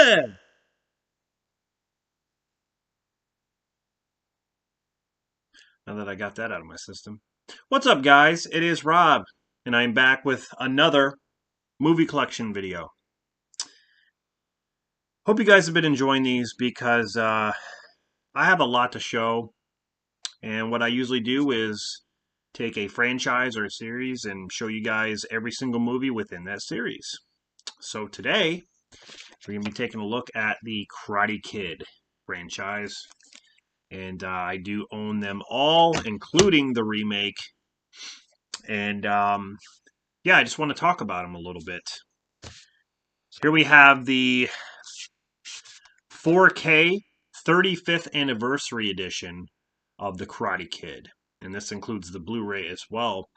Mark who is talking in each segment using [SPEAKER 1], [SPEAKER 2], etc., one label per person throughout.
[SPEAKER 1] Now that I got that out of my system. What's up, guys? It is Rob, and I'm back with another movie collection video. Hope you guys have been enjoying these because I have a lot to show, and what I usually do is take a franchise or a series and show you guys every single movie within that series. So today, we're going to be taking a look at the Karate Kid franchise. And I do own them all, including the remake. And yeah, I just want to talk about them a little bit. Here we have the 4K 35th anniversary edition of the Karate Kid. And this includes the Blu-ray as well.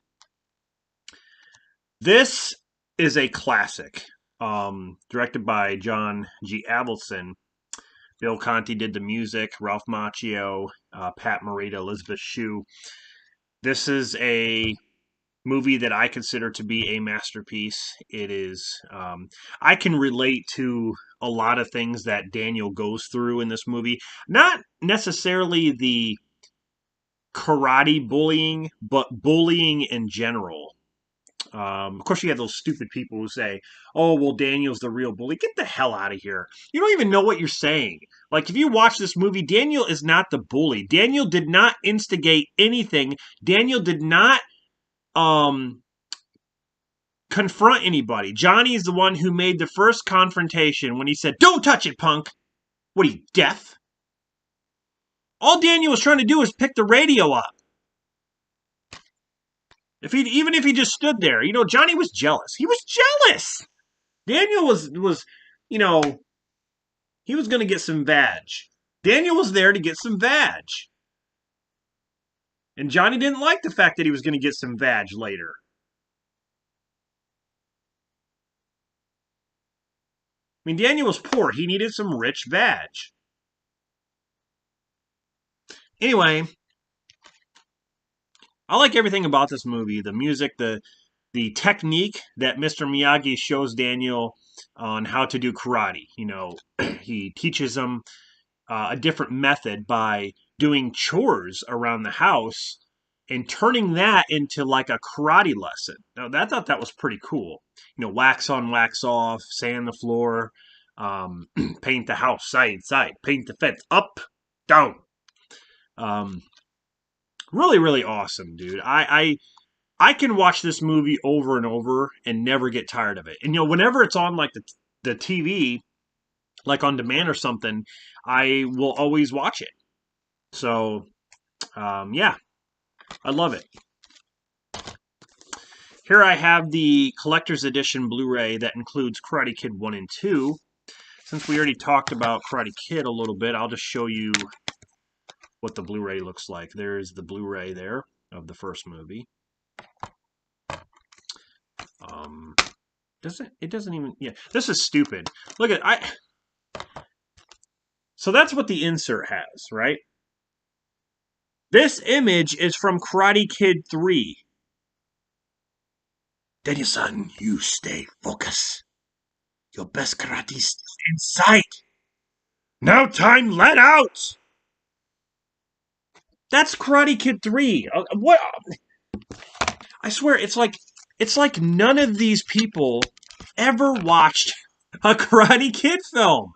[SPEAKER 1] This is a classic, directed by John G. Avildsen. Bill Conti did the music, Ralph Macchio, Pat Morita, Elizabeth Shue. This is a movie that I consider to be a masterpiece. It is, I can relate to a lot of things that Daniel goes through in this movie. Not necessarily the karate bullying, but bullying in general. Of course, you have those stupid people who say, oh, well, Daniel's the real bully. Get the hell out of here. You don't even know what you're saying. Like, if you watch this movie, Daniel is not the bully. Daniel did not instigate anything. Daniel did not confront anybody. Johnny's the one who made the first confrontation when he said, don't touch it, punk. What, are you deaf? All Daniel was trying to do was pick the radio up. Even if he just stood there, Johnny was jealous. He was jealous. Daniel was, he was going to get some vag. Daniel was there to get some vag. And Johnny didn't like the fact that he was going to get some vag later. I mean, Daniel was poor. He needed some rich vag. Anyway, I like everything about this movie. The music, the technique that Mr. Miyagi shows Daniel on how to do karate. He teaches him a different method by doing chores around the house and turning that into like a karate lesson. Now, I thought that was pretty cool. Wax on, wax off, sand the floor, paint the house side, paint the fence up, down. Really, really awesome, dude. I can watch this movie over and over and never get tired of it. And whenever it's on like the TV, like on demand or something, I will always watch it. So, yeah, I love it. Here I have the collector's edition Blu-ray that includes Karate Kid 1 and 2. Since we already talked about Karate Kid a little bit, I'll just show you what the Blu-ray looks like. There's the Blu-ray there of the first movie. It doesn't even, yeah, this is stupid. Look at, so that's what the insert has, right? This image is from Karate Kid 3. Daniel-san, you stay focused. Your best karate is inside. Now time let out! That's Karate Kid 3. What? I swear, it's like none of these people ever watched a Karate Kid film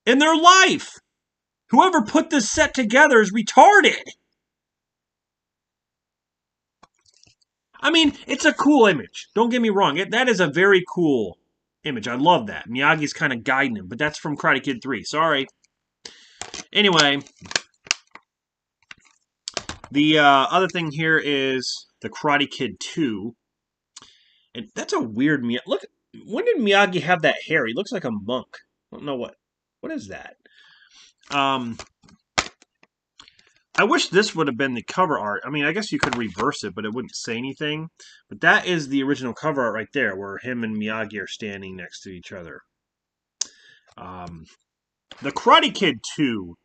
[SPEAKER 1] in their life. Whoever put this set together is retarded. I mean, it's a cool image. Don't get me wrong. That is a very cool image. I love that. Miyagi's kind of guiding him, but that's from Karate Kid 3. Sorry. Anyway, the other thing here is the Karate Kid 2. And that's a weird Miyagi. Look, when did Miyagi have that hair? He looks like a monk. I don't know what is that. I wish this would have been the cover art. I mean, I guess you could reverse it, but it wouldn't say anything. But that is the original cover art right there, where him and Miyagi are standing next to each other. The Karate Kid 2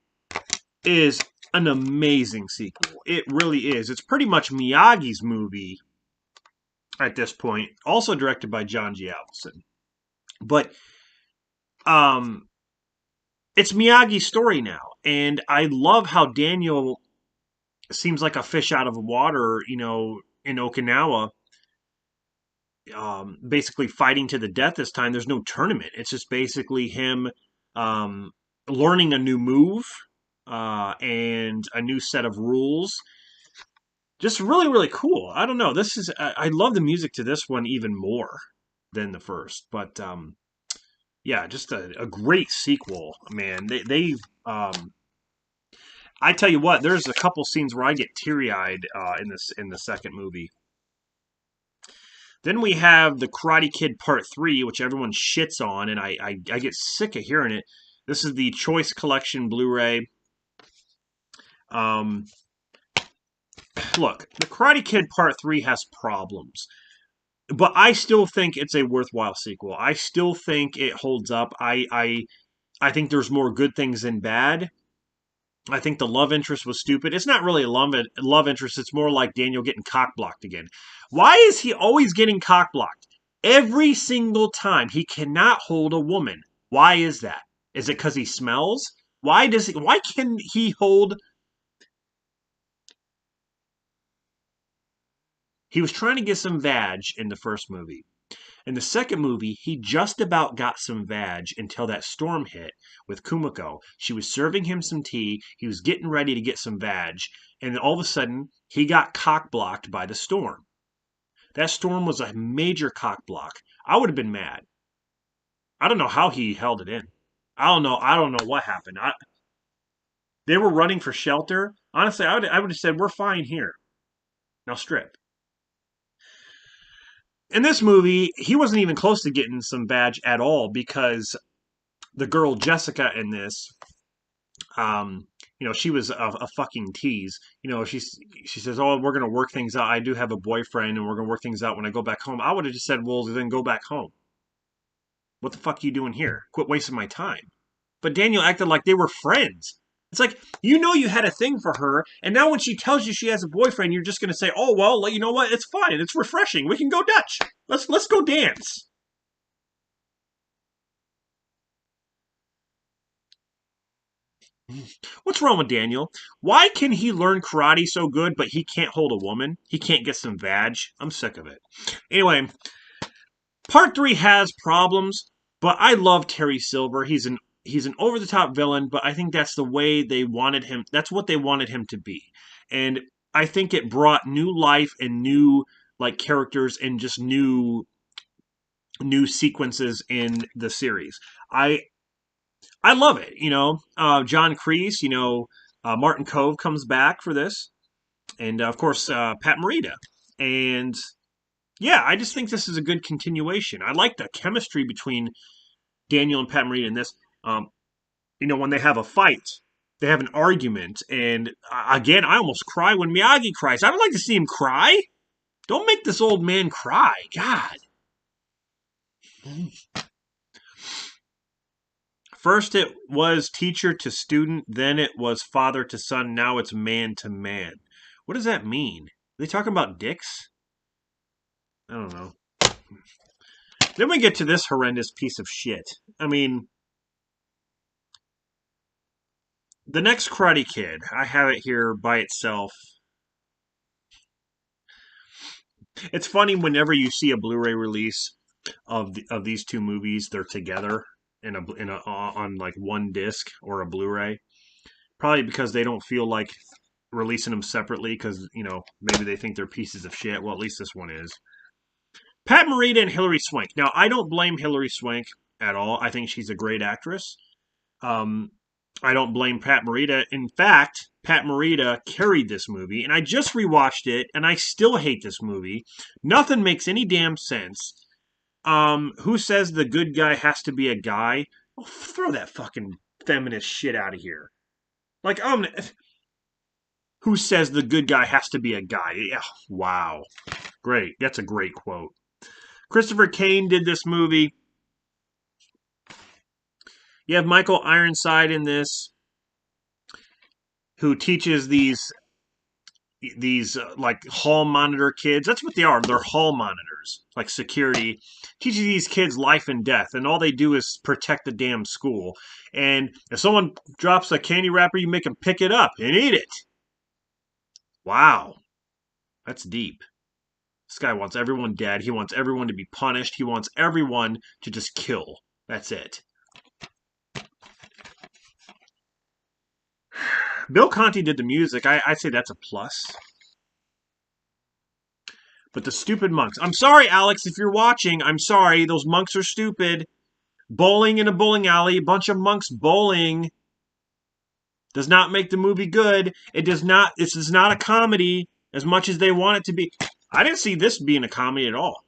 [SPEAKER 1] is an amazing sequel. It really is. It's pretty much Miyagi's movie at this point, also directed by John G. Avildsen. But um, it's Miyagi's story now, and I love how Daniel seems like a fish out of water, in Okinawa, basically fighting to the death this time. There's no tournament. It's just basically him um, learning a new move and a new set of rules. Just really, really cool. I don't know. I love the music to this one even more than the first. But yeah, just a great sequel, man. Um, I tell you what, there's a couple scenes where I get teary eyed in the second movie. Then we have the Karate Kid Part 3, which everyone shits on, and I get sick of hearing it. This is the Choice Collection Blu-ray. Um, Look, the Karate Kid Part 3 has problems, but I still think it's a worthwhile sequel. I still think it holds up. I think there's more good things than bad. I think the love interest was stupid. It's not really a love interest. It's more like Daniel getting cock blocked again. Why is he always getting cock blocked? Every single time he cannot hold a woman. Why is that? Is it because he smells? Why can he hold? He was trying to get some vag in the first movie. In the second movie, he just about got some vag until that storm hit with Kumiko. She was serving him some tea. He was getting ready to get some vag. And then all of a sudden, he got cock blocked by the storm. That storm was a major cock block. I would have been mad. I don't know how he held it in. I don't know. I don't know what happened. They were running for shelter. Honestly, I would have said, we're fine here. Now strip. In this movie, he wasn't even close to getting some badge at all because the girl Jessica in this, um, she was a fucking tease. She says, "Oh, we're gonna work things out. I do have a boyfriend, and we're gonna work things out when I go back home." I would have just said, "Well, then go back home. What the fuck are you doing here? Quit wasting my time." But Daniel acted like they were friends. It's like you had a thing for her, and now when she tells you she has a boyfriend, you're just gonna say, "Oh well, you know what? It's fine. It's refreshing. We can go Dutch. Let's go dance." What's wrong with Daniel? Why can he learn karate so good, but he can't hold a woman? He can't get some vag? I'm sick of it. Anyway, part three has problems, but I love Terry Silver. He's an over the top villain, but I think that's the way they wanted him. That's what they wanted him to be, and I think it brought new life and new like characters and just new sequences in the series. I I love it. John Kreese. Martin Cove comes back for this, and of course Pat Morita. And yeah, I just think this is a good continuation. I like the chemistry between Daniel and Pat Morita in this. Um, when they have a fight, they have an argument, and again, I almost cry when Miyagi cries. I don't like to see him cry. Don't make this old man cry. God. First it was teacher to student, then it was father to son, now it's man to man. What does that mean? Are they talking about dicks? I don't know. Then we get to this horrendous piece of shit. I mean, the next Karate Kid, I have it here by itself. It's funny whenever you see a Blu-ray release of these two movies, they're together in a on like one disc or a Blu-ray. Probably because they don't feel like releasing them separately because maybe they think they're pieces of shit. Well, at least this one is. Pat Morita and Hilary Swank. Now, I don't blame Hilary Swank at all. I think she's a great actress. Um, I don't blame Pat Morita. In fact, Pat Morita carried this movie, and I just rewatched it, and I still hate this movie. Nothing makes any damn sense. Who says the good guy has to be a guy? Oh, throw that fucking feminist shit out of here. Like, who says the good guy has to be a guy? Yeah, wow. Great. That's a great quote. Christopher Kane did this movie. You have Michael Ironside in this, who teaches these these like hall monitor kids. That's what they are. They're hall monitors, like security, teaching these kids life and death, and all they do is protect the damn school. And if someone drops a candy wrapper, you make them pick it up and eat it. Wow, that's deep. This guy wants everyone dead. He wants everyone to be punished. He wants everyone to just kill. That's it. Bill Conti did the music. I'd say that's a plus. But the stupid monks. I'm sorry, Alex, if you're watching. I'm sorry. Those monks are stupid. Bowling in a bowling alley. A bunch of monks bowling does not make the movie good. It does not. This is not a comedy as much as they want it to be. I didn't see this being a comedy at all.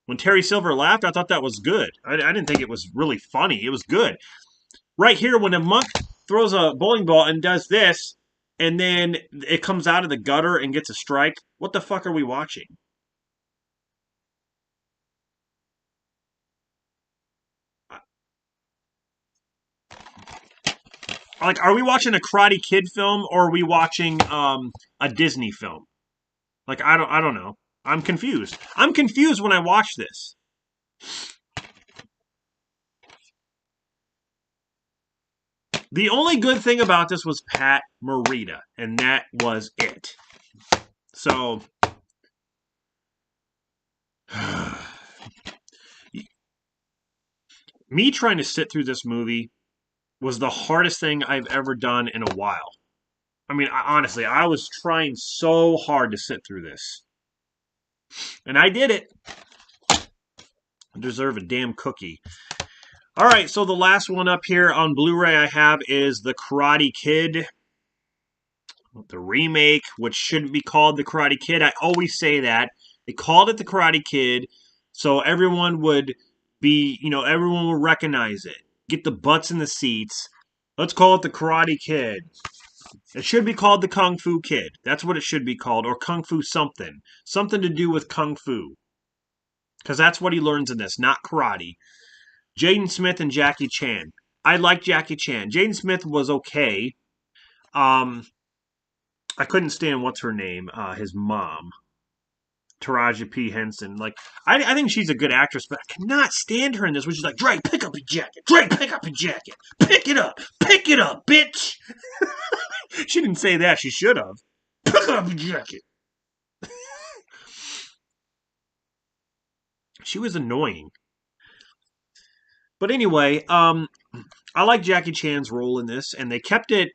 [SPEAKER 1] When Terry Silver laughed, I thought that was good. I didn't think it was really funny. It was good. Right here, when a monk throws a bowling ball and does this, and then it comes out of the gutter and gets a strike, what the fuck are we watching? Like, are we watching a Karate Kid film or are we watching a Disney film? Like, I don't know. I'm confused. I'm confused when I watch this. The only good thing about this was Pat Morita, and that was it. So, me trying to sit through this movie was the hardest thing I've ever done in a while. I mean, honestly, I was trying so hard to sit through this. And I did it. I deserve a damn cookie. All right, so the last one up here on Blu-ray I have is The Karate Kid. The remake, which shouldn't be called The Karate Kid. I always say that. They called it The Karate Kid so everyone would be, everyone would recognize it. Get the butts in the seats. Let's call it The Karate Kid. It should be called The Kung Fu Kid. That's what it should be called. Or Kung Fu something. Something to do with Kung Fu. Because that's what he learns in this, not karate. Jaden Smith and Jackie Chan. I like Jackie Chan. Jaden Smith was okay. I couldn't stand what's her name, his mom, Taraji P. Henson. Like, I think she's a good actress, but I cannot stand her in this, which is like, Drake, pick up your jacket. Drake, pick up your jacket. Pick it up. Pick it up, bitch. She didn't say that. She should have. Pick up your jacket. She was annoying. But anyway, I like Jackie Chan's role in this, and they kept it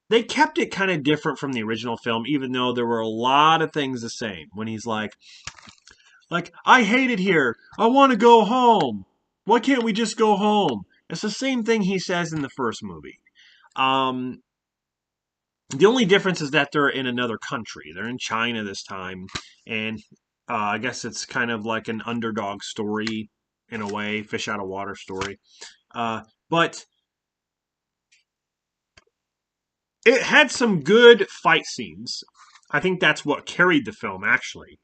[SPEAKER 1] kind of different from the original film, even though there were a lot of things the same. When he's like, I hate it here. I want to go home. Why can't we just go home? It's the same thing he says in the first movie. The only difference is that they're in another country. They're in China this time, and I guess it's kind of like an underdog story in a way, fish out of water story. But it had some good fight scenes. I think that's what carried the film, actually.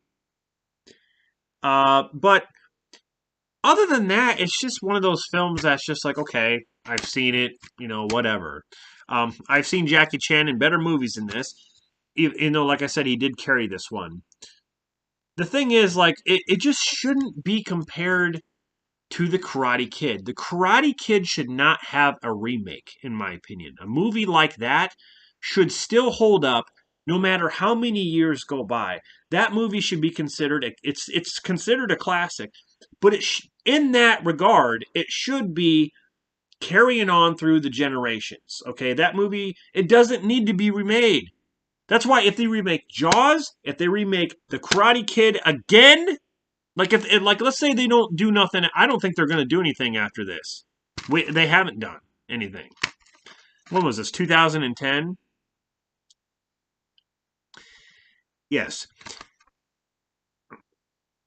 [SPEAKER 1] But other than that, it's just one of those films that's just like, okay, I've seen it, whatever. I've seen Jackie Chan in better movies than this. Like I said, he did carry this one. The thing is, like, it just shouldn't be compared to The Karate Kid. The Karate Kid should not have a remake, in my opinion. A movie like that should still hold up no matter how many years go by. That movie should be considered, it's considered a classic, but in that regard, it should be carrying on through the generations. Okay, that movie, it doesn't need to be remade. That's why if they remake Jaws, if they remake The Karate Kid again, like let's say they don't do nothing, I don't think they're going to do anything after this. They haven't done anything. When was this? 2010? Yes.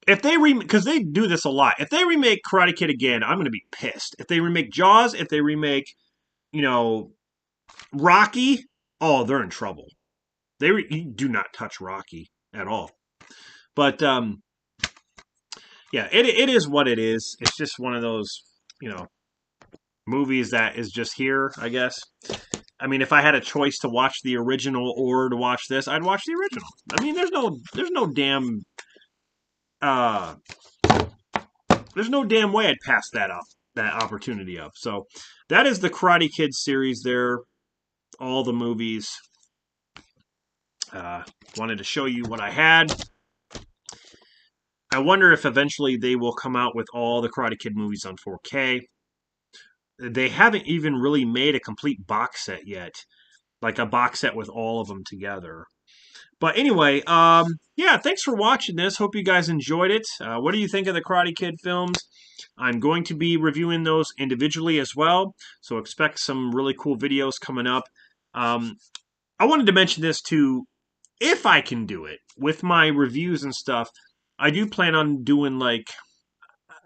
[SPEAKER 1] If they because they do this a lot. If they remake Karate Kid again, I'm going to be pissed. If they remake Jaws, if they remake, you know, Rocky, oh, they're in trouble. You do not touch Rocky at all. But yeah, it is what it is. It's just one of those, movies that is just here, I guess. I mean, if I had a choice to watch the original or to watch this, I'd watch the original. I mean, uh, there's no damn way I'd pass that opportunity up. So that is the Karate Kid series. There, all the movies. Uh, Wanted to show you what I had. I wonder if eventually they will come out with all the Karate Kid movies on 4K. They haven't even really made a complete box set yet, like a box set with all of them together. But anyway, yeah, thanks for watching this. Hope you guys enjoyed it. What do you think of the Karate Kid films? I'm going to be reviewing those individually as well, so expect some really cool videos coming up. Um, I wanted to mention this too. If I can do it with my reviews and stuff, I do plan on doing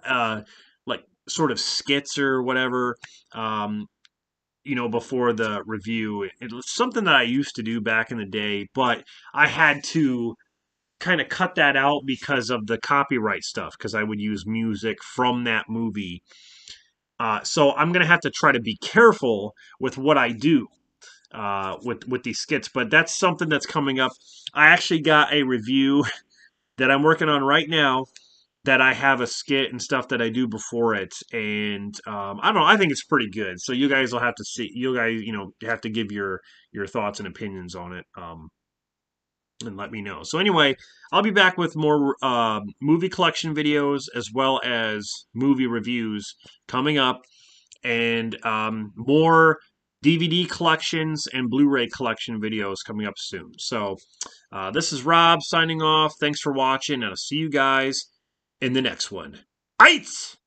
[SPEAKER 1] uh, like sort of skits or whatever. Um, before the review. It was something that I used to do back in the day, but I had to kind of cut that out because of the copyright stuff, because I would use music from that movie. So I'm going to have to try to be careful with what I do with these skits, but that's something that's coming up. I actually got a review that I'm working on right now that I have a skit and stuff that I do before it, and I don't know. I think it's pretty good. So you guys will have to see. You guys, have to give your thoughts and opinions on it, and let me know. So anyway, I'll be back with more movie collection videos as well as movie reviews coming up, and more DVD collections and Blu-ray collection videos coming up soon. So this is Rob signing off. Thanks for watching, and I'll see you guys in the next one. Ice!